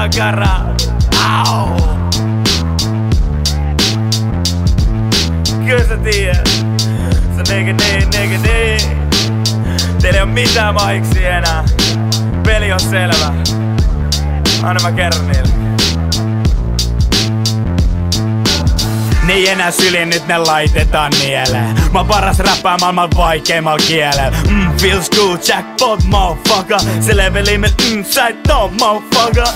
Niagara. Au! Kyllä sä tiedät. Se nigga. Teillä ei oo mitään mahiksi enää. Peli on selvä. Anna mä kerron niille. Ne ei enää syliin, nyt ne laitetaan nieleen. Mä oon paras räppää maailman vaikeimmalla kielellä. Feels good, jackpot, motherfucker. Se leveli sä et oo, motherfucker.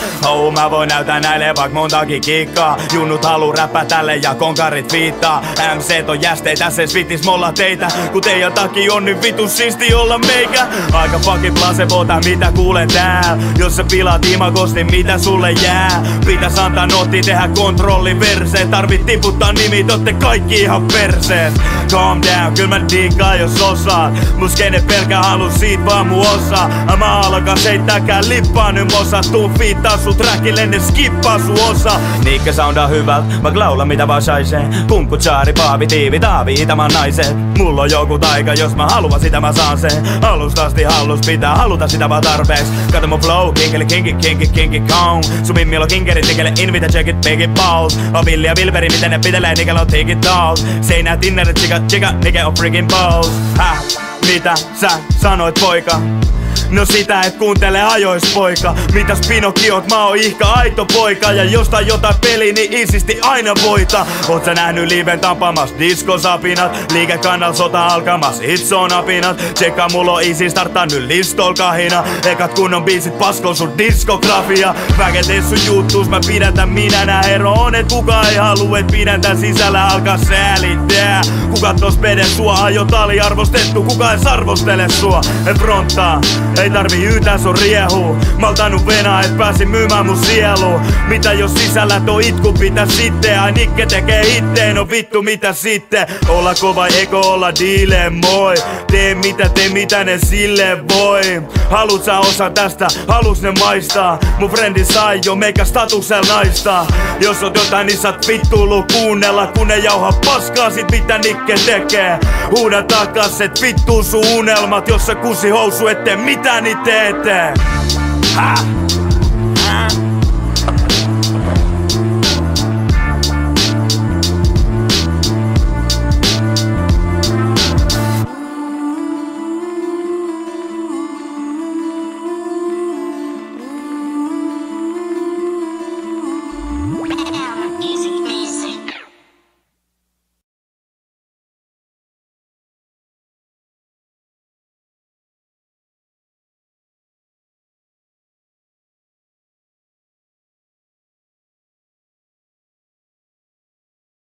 Mä voin näyttää näille vaik montakin kikkaa. Junnut haluu räppää tälle ja konkarit viittaa. MC't on jästeitä, se svitis molla teitä. Kun teidän takia on niin vitu siisti olla meikä. Aika fucking placebota, mitä kuulen tääl. Jos sä pilaat imagosti, mitä sulle jää? Pitäis antaa notti, tehdä kontrolliverseen. Tarvit tiputtaa nimit, ootte kaikki ihan persees. Calm down, kyl mä diikkaan jos osaat. Mun skene pelkää halu siitä vaan mun osaa. Mä alkas heittääkään lippaa nyt mosa. Tuu fiittaa sun trackille, ne skippaa sun osa. Niikkä soundaa hyvältä, mä laula mitä vaan saisee. Punkku, chaari, paavi, tiivi, taavi, itämään naiset. Mulla on joku taika, jos mä haluan sitä mä saan sen. Alusta asti hallus pitää haluta sitä vaan tarpeeks. Kato mun flow, kinkeli, kinki, kong. Sun mimmilo kinkerit, nikelle invita, check it, big it balls. On Villi ja Vilveri, miten ne pitelee, nikellä on take it dog. Seinää tinnerit, chica, nike on freaking balls. Mitä sä sanoit poika? No sitä et kuuntele ajois poika. Mitäs Pinokiot, mä oon ihka aito poika. Ja jostain jotain peli, niin isisti aina voita. Oot sä nähnyt liven tapamas diskosapinat? Liikekannal sota alkamas, hits on apinat. Tsekka mulla on easy starttaa nyt listol kahina. Ekat kunnon biisit paskoo sun diskografia. Väketes sun juttuus mä pidätän minä nää. Ero on et kuka ei haluu et pidätän sisällä alkaa säälittää. Kuka tos pede sua ajot aliarvostettu. Kuka ei arvostele sua et fronttaa. Ei tarvi yhtään sun riehuu. Mä oon tainnut venaa et pääsin myymään mun sielu. Mitä jos sisällä tuo itku pitää sitten? Ai Nikke tekee hitteen, no vittu mitä sitten? Olla kova eko olla diile moi. Tee mitä ne sille voi. Haluut sä osa tästä, halus ne maistaa. Mun frendi sai jo meikä statuksel naista. Jos oot jotain niin saat vittuilu kuunnella. Kun ne jauha paskaa sit mitä Nikke tekee. Huuda takas et vittuu sun unelmat. Jos sä kusi housu ette mitään niin teette.